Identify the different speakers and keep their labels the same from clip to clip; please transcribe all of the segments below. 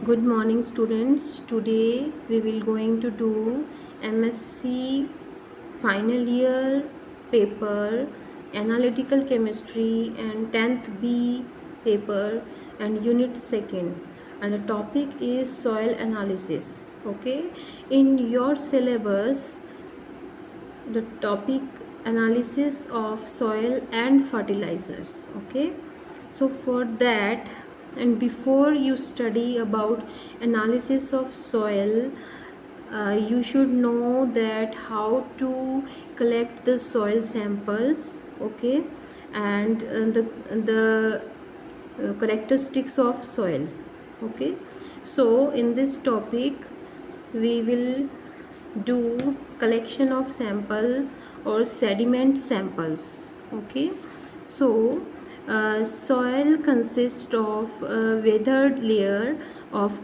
Speaker 1: Good morning students. Today we will going to do MSc final year paper analytical chemistry and 10th B paper and unit 2nd, and the topic is soil analysis. Okay, in your syllabus the topic analysis of soil and fertilizers. Okay, so for that, and before you study about analysis of soil, you should know that how to collect the soil samples. Okay, and the characteristics of soil. Okay, so in this topic we will do collection of sample or sediment samples. Okay, so soil consists of a weathered layer of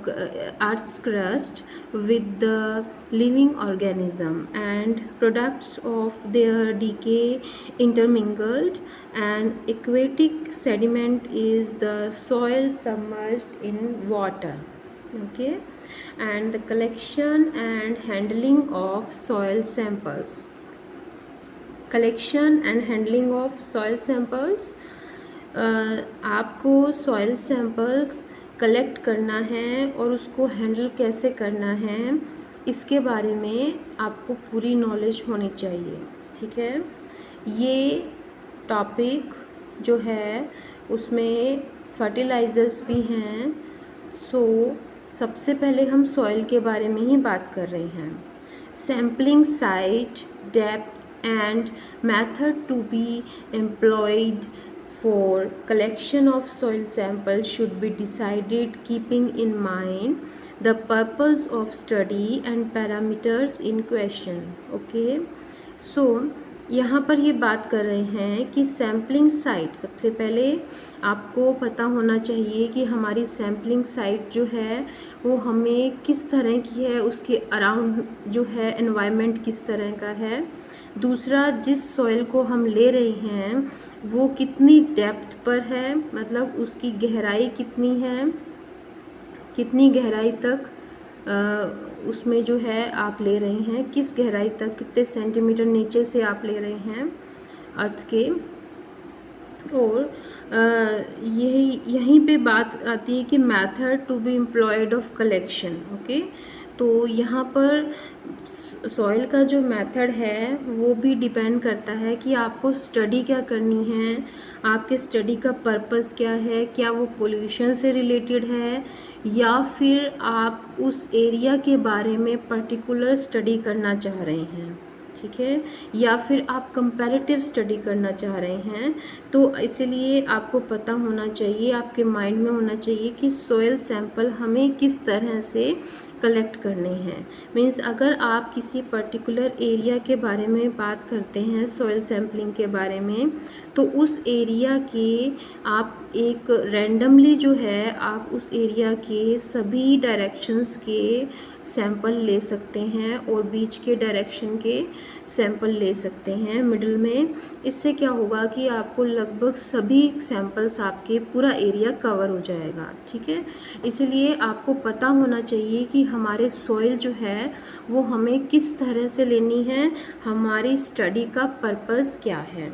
Speaker 1: earth's crust with the living organism and products of their decay intermingled, and aquatic sediment is the soil submerged in water. Okay, and the collection and handling of soil samples. Collection and handling of soil samples, आपको soil samples collect करना है और उसको handle कैसे करना है इसके बारे में आपको पूरी नॉलेज होनी चाहिए. ठीक है, ये टॉपिक जो है उसमें फर्टिलाइज़र्स भी हैं. सो सबसे पहले हम सॉइल के बारे में ही बात कर रहे हैं. Sampling site, depth and method to be employed for collection of soil samples should be decided keeping in mind the purpose of study and parameters in question. Okay, so यहाँ पर ये बात कर रहे हैं कि सैम्पलिंग साइट, सबसे पहले आपको पता होना चाहिए कि हमारी सैम्पलिंग साइट जो है वो हमें किस तरह की है, उसके अराउंड जो है एनवायरनमेंट किस तरह का है. दूसरा, जिस सॉइल को हम ले रहे हैं वो कितनी डेप्थ पर है, मतलब उसकी गहराई कितनी है, कितनी गहराई तक उसमें जो है आप ले रहे हैं, किस गहराई तक, कितने सेंटीमीटर नीचे से आप ले रहे हैं अर्थ के. और यहीं पे बात आती है कि method to be employed of collection. Okay, तो यहाँ पर सॉइल का जो मेथड है वो भी डिपेंड करता है कि आपको स्टडी क्या करनी है, आपके स्टडी का पर्पस क्या है, क्या वो पोल्यूशन से रिलेटेड है या फिर आप उस एरिया के बारे में पर्टिकुलर स्टडी करना चाह रहे हैं. ठीक है, या फिर आप कंपैरेटिव स्टडी करना चाह रहे हैं. तो इसलिए आपको पता होना चाहिए, आपके माइंड में होना चाहिए कि सॉइल सैंपल हमें किस तरह से कलेक्ट करने हैं. मीन्स अगर आप किसी पर्टिकुलर एरिया के बारे में बात करते हैं सॉइल सैम्पलिंग के बारे में, तो उस एरिया के आप एक रैंडमली जो है आप उस एरिया के सभी डायरेक्शंस के सैंपल ले सकते हैं और बीच के डायरेक्शन के सैंपल ले सकते हैं मिडिल में. इससे क्या होगा कि आपको लगभग सभी सैंपल्स आपके पूरा एरिया कवर हो जाएगा. ठीक है, इसलिए आपको पता होना चाहिए कि हमारे सॉइल जो है वो हमें किस तरह से लेनी है, हमारी स्टडी का पर्पस क्या है.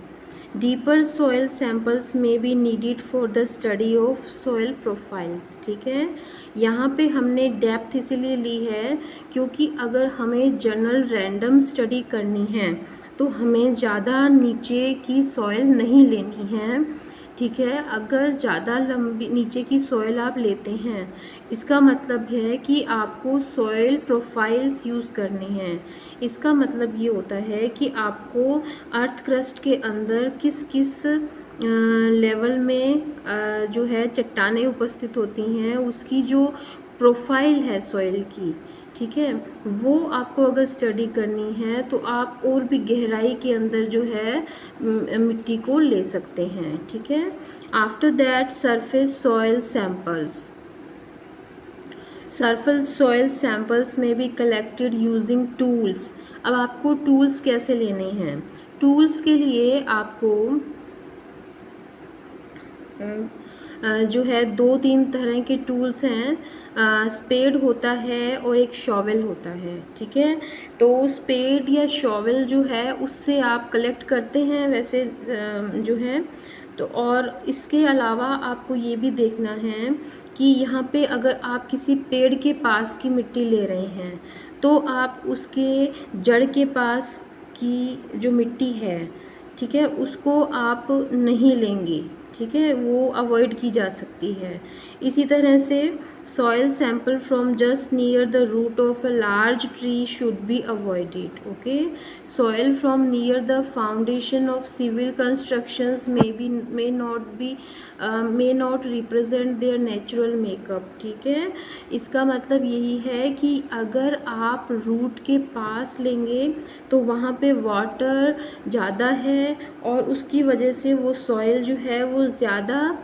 Speaker 1: डीपर सॉइल सैंपल्स में be needed for the study of soil profiles. ठीक है, यहाँ पे हमने डेप्थ इसीलिए ली है क्योंकि अगर हमें जनरल रैंडम स्टडी करनी है तो हमें ज़्यादा नीचे की सॉइल नहीं लेनी है. ठीक है, अगर ज़्यादा लंबी नीचे की सॉइल आप लेते हैं इसका मतलब है कि आपको सॉइल प्रोफाइल्स यूज़ करनी हैं. इसका मतलब ये होता है कि आपको अर्थ क्रस्ट के अंदर किस किस लेवल में जो है चट्टानें उपस्थित होती हैं उसकी जो प्रोफाइल है सॉइल की, ठीक है, वो आपको अगर स्टडी करनी है तो आप और भी गहराई के अंदर जो है मिट्टी को ले सकते हैं. ठीक है, after that surface soil samples. Surface soil samples में भी कलेक्टेड यूजिंग टूल्स. अब आपको टूल्स कैसे लेने हैं. टूल्स के लिए आपको जो है 2-3 तरह के टूल्स हैं। स्पेड होता है और एक शॉवेल होता है, ठीक है। तो स्पेड या शॉवेल जो है उससे आप कलेक्ट करते हैं वैसे जो है। तो और इसके अलावा आपको ये भी देखना है कि यहाँ पे अगर आप किसी पेड़ के पास की मिट्टी ले रहे हैं तो आप उसके जड़ के पास की जो मिट्टी है, ठीक है, उसको आप नहीं लेंगे, ठीक है, वो अवॉइड की जा सकती है। इसी तरह से soil sample from just near the root of a large tree should be avoided. Okay, soil from near the foundation of civil constructions may not represent their natural makeup, ठीक है। इसका मतलब यही है कि अगर आप रूट के पास लेंगे तो वहाँ पे वाटर ज़्यादा है और उसकी वजह से वो सॉइल जो है वो ज़्यादा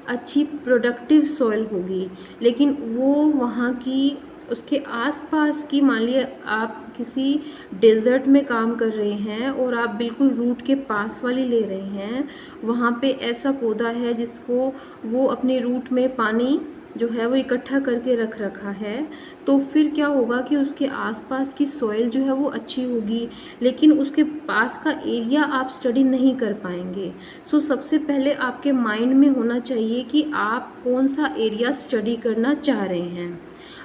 Speaker 1: अच्छी प्रोडक्टिव सॉइल होगी, लेकिन वो वहाँ की उसके आसपास की, मान लिया आप किसी डेजर्ट में काम कर रहे हैं और आप बिल्कुल रूट के पास वाली ले रहे हैं, वहाँ पे ऐसा पौधा है जिसको वो अपने रूट में पानी जो है वो इकट्ठा करके रख रखा है, तो फिर क्या होगा कि उसके आसपास की सॉइल जो है वो अच्छी होगी, लेकिन उसके पास का एरिया आप स्टडी नहीं कर पाएंगे। सो सबसे पहले आपके माइंड में होना चाहिए कि आप कौन सा एरिया स्टडी करना चाह रहे हैं।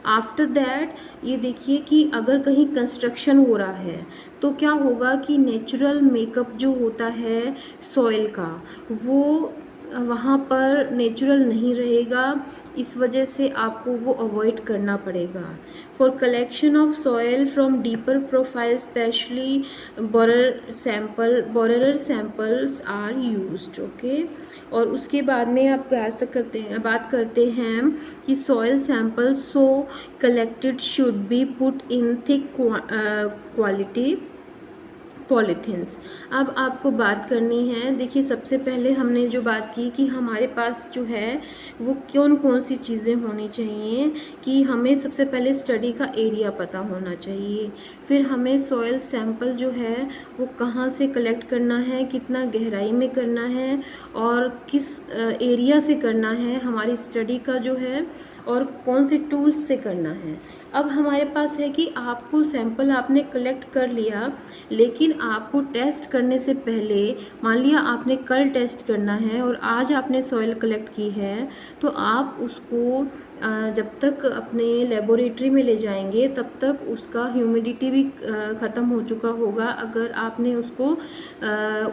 Speaker 1: आफ्टर दैट ये देखिए कि अगर कहीं कंस्ट्रक्शन हो रहा है तो क्या होगा कि नेचुरल मेकअप जो होता है सॉइल का वो वहाँ पर नेचुरल नहीं रहेगा, इस वजह से आपको वो अवॉइड करना पड़ेगा। For collection of soil from deeper profile specially borer samples are used. Okay, और उसके बाद में आप बात करते हैं कि soil samples so collected should be put in thick quality polythenes. अब आपको बात करनी है, देखिए सबसे पहले हमने जो बात की कि हमारे पास जो है वो कौन कौन सी चीज़ें होनी चाहिए, कि हमें सबसे पहले स्टडी का एरिया पता होना चाहिए, फिर हमें सॉइल सैंपल जो है वो कहाँ से कलेक्ट करना है, कितना गहराई में करना है और किस एरिया से करना है हमारी स्टडी का जो है, और कौन से टूल्स से करना है। अब हमारे पास है कि आपको सैंपल आपने कलेक्ट कर लिया, लेकिन आपको टेस्ट करने से पहले, मान लिया आपने कल टेस्ट करना है और आज आपने सॉइल कलेक्ट की है, तो आप उसको जब तक अपने लेबोरेटरी में ले जाएंगे तब तक उसका ह्यूमिडिटी भी ख़त्म हो चुका होगा। अगर आपने उसको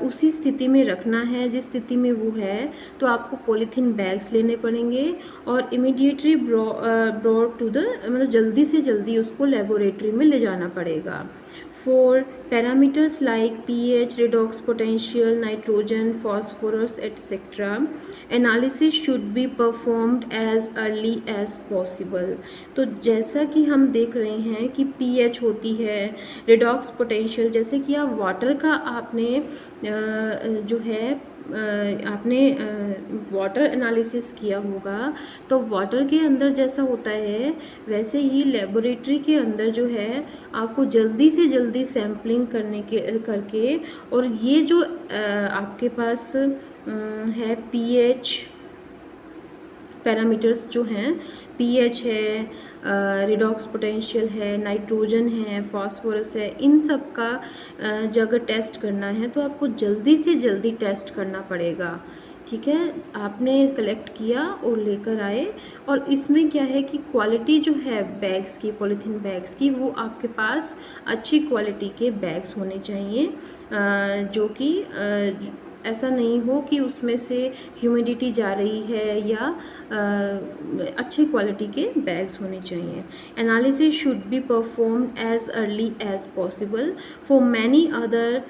Speaker 1: उसी स्थिति में रखना है जिस स्थिति में वो है, तो आपको पॉलीथीन बैग्स लेने पड़ेंगे और इमीडिएटली ब्रॉड टू द, मतलब जल्दी से जल्दी उसको लेबोरेटरी में ले जाना पड़ेगा। For parameters like pH, redox potential, nitrogen, phosphorus, etc., analysis should be performed as early as possible। तो जैसा कि हम देख रहे हैं कि pH होती है, redox potential, जैसे कि आप वाटर का आपने जो है आपने वाटर एनालिसिस किया होगा, तो वाटर के अंदर जैसा होता है वैसे ही लेबोरेटरी के अंदर जो है आपको जल्दी से जल्दी सैम्पलिंग करके और ये जो आपके पास है पीएच पैरामीटर्स जो हैं, पीएच है, रिडॉक्स पोटेंशियल है, नाइट्रोजन है, फास्फोरस है, इन सब का जगह टेस्ट करना है तो आपको जल्दी से जल्दी टेस्ट करना पड़ेगा। ठीक है, आपने कलेक्ट किया और लेकर आए, और इसमें क्या है कि क्वालिटी जो है बैग्स की, पॉलीथीन बैग्स की, वो आपके पास अच्छी क्वालिटी के बैग्स होने चाहिए, जो कि ऐसा नहीं हो कि उसमें से ह्यूमिडिटी जा रही है, या अच्छी क्वालिटी के बैग्स होने चाहिए। Analysis should be performed as early as possible for many other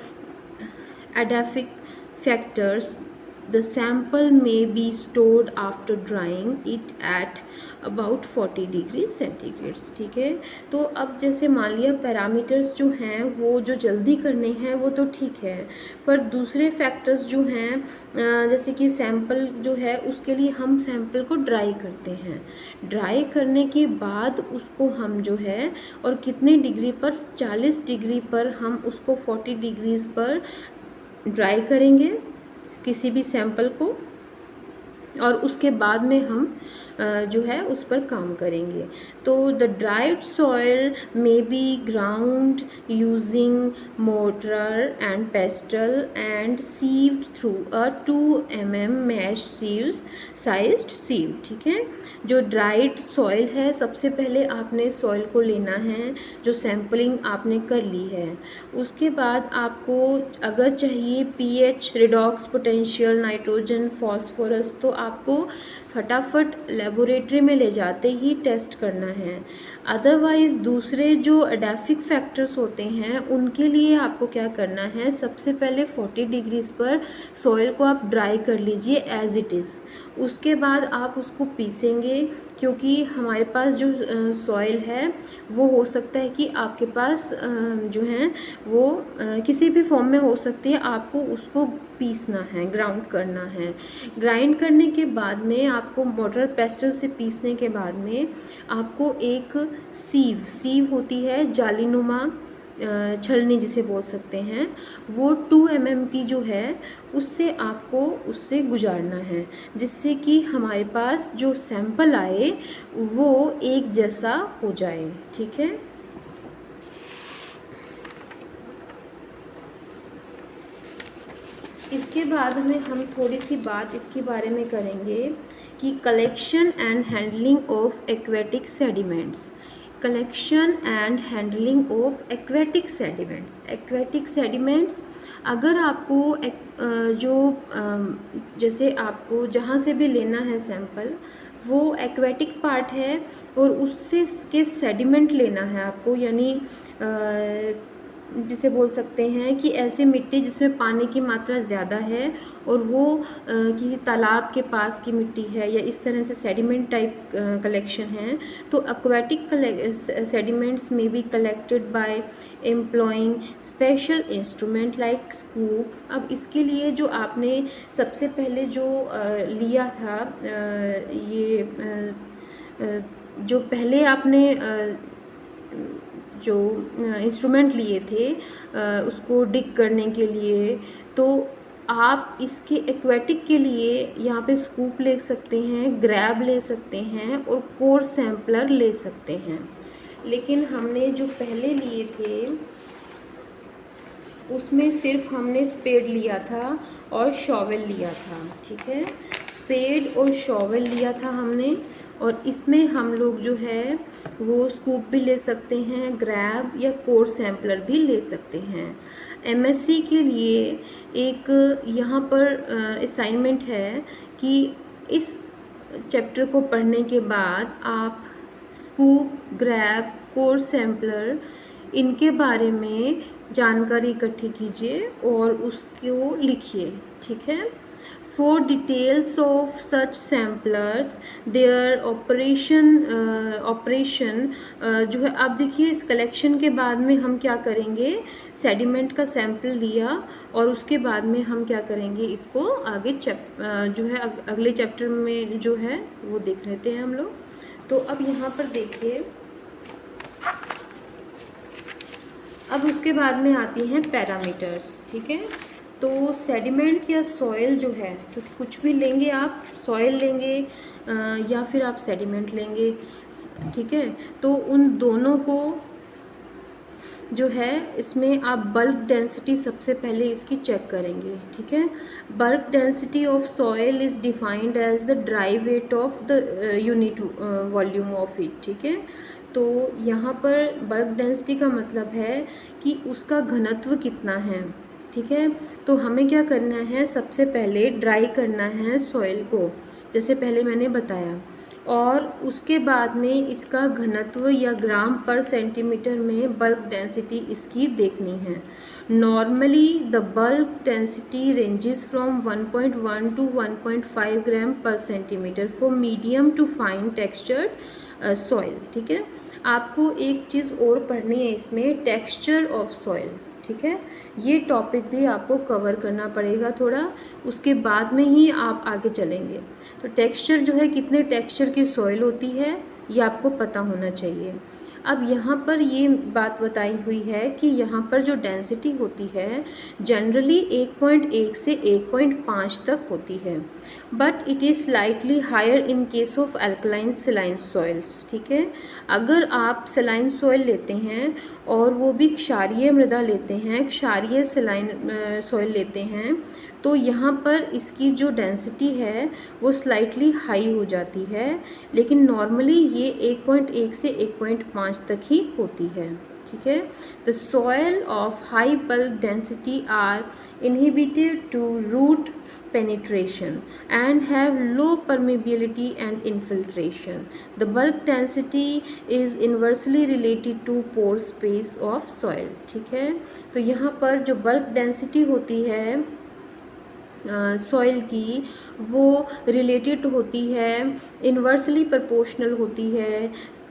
Speaker 1: edaphic factors. The sample may be stored after drying it at about 40 degree centigrade. ठीक है, तो अब जैसे मान लिया पैरामीटर्स जो हैं वो जो जल्दी करने हैं वो तो ठीक है, पर दूसरे फैक्टर्स जो हैं जैसे कि सैंपल जो है उसके लिए हम सैंपल को ड्राई करते हैं। ड्राई करने के बाद उसको हम जो है, और कितने डिग्री पर, 40 डिग्री पर हम उसको 40 डिग्रीज पर ड्राई करेंगे किसी भी सैंपल को। और उसके बाद में हम जो है उस पर काम करेंगे। तो the dried soil may be ground using mortar and pestle and sieved through a 2 mm mesh sieves sized sieve. ठीक है, जो ड्राइड सॉइल है, सबसे पहले आपने सॉइल को लेना है जो सैम्पलिंग आपने कर ली है। उसके बाद आपको अगर चाहिए pH, redox potential, nitrogen, phosphorus, तो आपको फटाफट लेबोरेटरी में ले जाते ही टेस्ट करना है। अदरवाइज़ दूसरे जो एडाफिक फैक्टर्स होते हैं उनके लिए आपको क्या करना है, सबसे पहले 40 डिग्रीज़ पर सॉइल को आप ड्राई कर लीजिए एज इट इज़। उसके बाद आप उसको पीसेंगे, क्योंकि हमारे पास जो सॉइल है वो हो सकता है कि आपके पास जो है वो किसी भी फॉर्म में हो सकती है, आपको उसको पीसना है, ग्राउंड करना है। ग्राइंड करने के बाद में आपको मोटर पेस्टल से पीसने के बाद में आपको एक सीव होती है, जालीनुमा छलनी जिसे बोल सकते हैं, वो 2 mm की जो है उससे गुजारना है, जिससे कि हमारे पास जो सैंपल आए वो एक जैसा हो जाए। ठीक है, इसके बाद में हम थोड़ी सी बात इसके बारे में करेंगे कि collection and handling of aquatic sediments. Collection and handling of aquatic sediments. Aquatic sediments, अगर आपको जैसे आपको जहाँ से भी लेना है सैंपल, वो एक्वेटिक पार्ट है और उससे के सेडिमेंट लेना है आपको, यानी जिसे बोल सकते हैं कि ऐसी मिट्टी जिसमें पानी की मात्रा ज़्यादा है और वो किसी तालाब के पास की मिट्टी है, या इस तरह से सेडिमेंट टाइप कलेक्शन है। तो एक्वेटिक सेडिमेंट्स में be collected by employing special instrument like scoop. अब इसके लिए जो आपने सबसे पहले जो लिया था, जो पहले आपने जो इंस्ट्रूमेंट लिए थे उसको डिग करने के लिए, तो आप इसके एक्वेटिक के लिए यहाँ पे स्कूप ले सकते हैं, ग्रैब ले सकते हैं और कोर सैम्पलर ले सकते हैं। लेकिन हमने जो पहले लिए थे उसमें सिर्फ हमने स्पेड लिया था और शॉवेल लिया था। ठीक है, स्पेड और शॉवेल लिया था हमने, और इसमें हम लोग जो है वो स्कूप भी ले सकते हैं, ग्रैब या कोर सैम्पलर भी ले सकते हैं। एमएससी के लिए एक यहाँ पर असाइनमेंट है कि इस चैप्टर को पढ़ने के बाद आप स्कूप, ग्रैब, कोर सैम्पलर, इनके बारे में जानकारी इकट्ठी कीजिए और उसको लिखिए। ठीक है, For details of such samplers, their operation जो है, आप देखिए इस कलेक्शन के बाद में हम क्या करेंगे, सेडिमेंट का सैंपल लिया और उसके बाद में हम क्या करेंगे, इसको आगे जो है अगले चैप्टर में जो है वो देख लेते हैं हम लोग। तो अब यहाँ पर देखिए, अब उसके बाद में आती हैं पैरामीटर्स। ठीक है, तो सेडिमेंट या सॉइल जो है, तो कुछ भी लेंगे आप, सॉइल लेंगे या फिर आप सेडिमेंट लेंगे। ठीक है, तो उन दोनों को जो है इसमें आप बल्क डेंसिटी सबसे पहले इसकी चेक करेंगे। ठीक है, bulk density of soil is defined as the dry weight of the unit volume of it. ठीक है, तो यहाँ पर बल्क डेंसिटी का मतलब है कि उसका घनत्व कितना है। ठीक है, तो हमें क्या करना है, सबसे पहले ड्राई करना है सॉइल को, जैसे पहले मैंने बताया, और उसके बाद में इसका घनत्व या ग्राम पर सेंटीमीटर में बल्क डेंसिटी इसकी देखनी है। Normally the bulk density ranges from 1.1 to 1.5 gram per centimetre for medium to fine textured soil. ठीक है, आपको एक चीज़ और पढ़नी है इसमें, टेक्सचर ऑफ सॉइल। ठीक है, ये टॉपिक भी आपको कवर करना पड़ेगा थोड़ा, उसके बाद में ही आप आगे चलेंगे। तो टेक्सचर जो है, कितने टेक्सचर की सॉइल होती है ये आपको पता होना चाहिए। अब यहाँ पर ये बात बताई हुई है कि यहाँ पर जो डेंसिटी होती है जनरली 1.1 से 1.5 तक होती है, but it is slightly higher in case of alkaline saline soils. ठीक है, अगर आप सलाइन सॉइल लेते हैं और वो भी क्षारीय मृदा लेते हैं, क्षारीय सलाइन सॉइल लेते हैं, तो यहाँ पर इसकी जो डेंसिटी है वो स्लाइटली हाई हो जाती है, लेकिन नॉर्मली ये 1.1 से 1.5 तक ही होती है। ठीक है, the soil of high bulk density are inhibited to root penetration and have low permeability and infiltration. The bulk density is inversely related to pore space of soil. ठीक है, तो यहाँ पर जो bulk density होती है सॉइल की वो रिलेटेड होती है, इन्वर्सली प्रोपोर्शनल होती है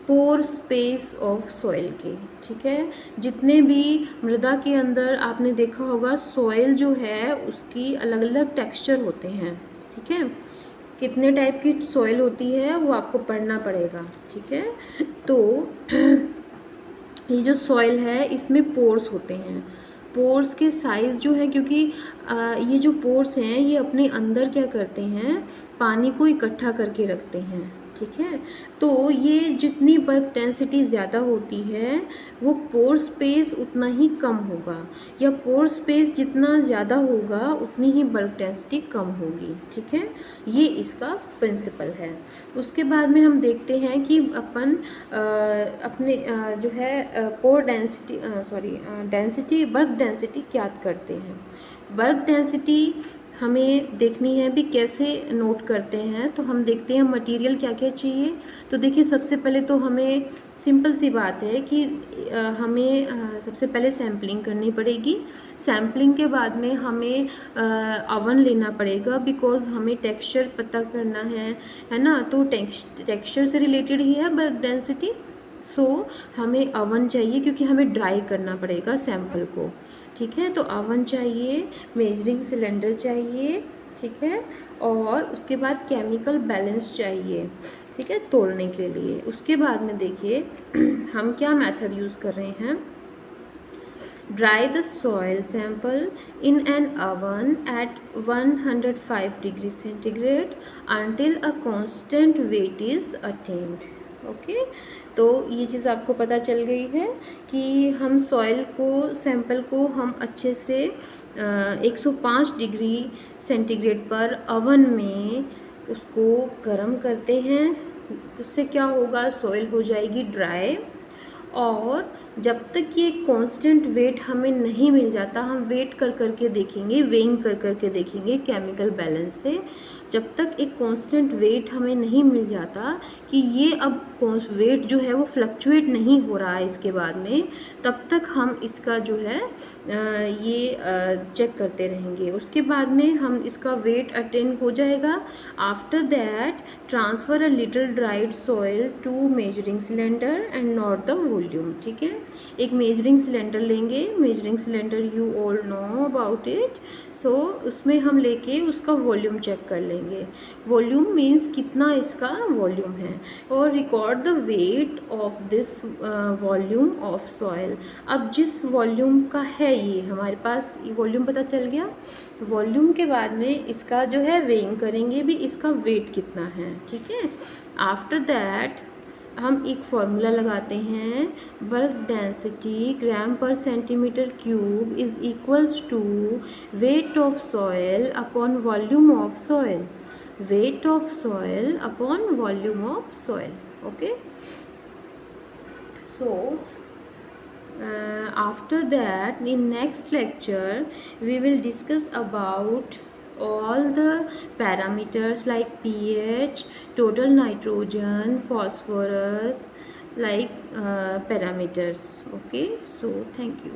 Speaker 1: पोर स्पेस ऑफ सॉइल के। ठीक है, जितने भी मृदा के अंदर आपने देखा होगा सॉइल जो है उसकी अलग अलग टेक्सचर होते हैं। ठीक है, कितने टाइप की सॉइल होती है वो आपको पढ़ना पड़ेगा। ठीक है, तो ये जो सॉइल है इसमें पोर्स होते हैं। पोर्स के साइज़ जो है, क्योंकि ये जो पोर्स हैं ये अपने अंदर क्या करते हैं, पानी को इकट्ठा करके रखते हैं। ठीक है, तो ये जितनी बल्क डेंसिटी ज़्यादा होती है वो पोर स्पेस उतना ही कम होगा, या पोर स्पेस जितना ज़्यादा होगा उतनी ही बल्क डेंसिटी कम होगी। ठीक है, ये इसका प्रिंसिपल है। उसके बाद में हम देखते हैं कि अपन अपने जो है पोर डेंसिटी डेंसिटी बल्क डेंसिटी क्या करते हैं। बल्क डेंसिटी हमें देखनी है भी कैसे नोट करते हैं, तो हम देखते हैं मटेरियल क्या क्या चाहिए। तो देखिए सबसे पहले तो हमें सिंपल सी बात है कि हमें सबसे पहले सैम्पलिंग करनी पड़ेगी। सैम्पलिंग के बाद में हमें अवन लेना पड़ेगा, बिकॉज़ हमें टेक्सचर पता करना है ना, तो टेक्सचर से रिलेटेड ही है बल्क डेंसिटी। सो हमें अवन चाहिए क्योंकि हमें ड्राई करना पड़ेगा सैंपल को। ठीक है, तो अवन चाहिए, मेजरिंग सिलेंडर चाहिए। ठीक है, और उसके बाद केमिकल बैलेंस चाहिए। ठीक है, तोलने के लिए। उसके बाद में देखिए हम क्या मेथड यूज़ कर रहे हैं। Dry the soil sample in an oven at 105 degree centigrade until a constant weight is attained. Okay, तो ये चीज़ आपको पता चल गई है कि हम सॉइल को सैंपल को हम अच्छे से 105 डिग्री सेंटीग्रेड पर अवन में उसको गर्म करते हैं। उससे क्या होगा, सॉइल हो जाएगी ड्राई, और जब तक ये कांस्टेंट वेट हमें नहीं मिल जाता, हम वेट कर करके देखेंगे, वेइंग कर करके देखेंगे केमिकल बैलेंस से। जब तक एक कांस्टेंट वेट हमें नहीं मिल जाता कि ये अब वेट जो है वो फ्लक्चुएट नहीं हो रहा है इसके बाद में, तब तक हम इसका जो है ये चेक करते रहेंगे। उसके बाद में हम इसका वेट अटेन हो जाएगा। After that transfer a little dried soil to measuring cylinder and note the volume. ठीक है, एक मेजरिंग सिलेंडर लेंगे, measuring cylinder you all know about it. So उसमें हम लेके उसका वॉल्यूम चेक कर लेंगे। वॉल्यूम मीन्स कितना इसका वॉल्यूम है, और record the weight of this volume of soil. अब जिस वॉल्यूम का है ये हमारे पास ये वॉल्यूम पता चल गया। वॉल्यूम के बाद में इसका जो है वेइंग करेंगे भी, इसका वेट कितना है। ठीक है, आफ्टर दैट हम एक फॉर्मूला लगाते हैं, bulk density gram per centimetre cube is equals to weight of soil upon volume of soil. Weight of soil upon volume of soil. Okay, so after that in next lecture we will discuss about all the parameters like pH, total nitrogen, phosphorus, like parameters. Okay, so thank you.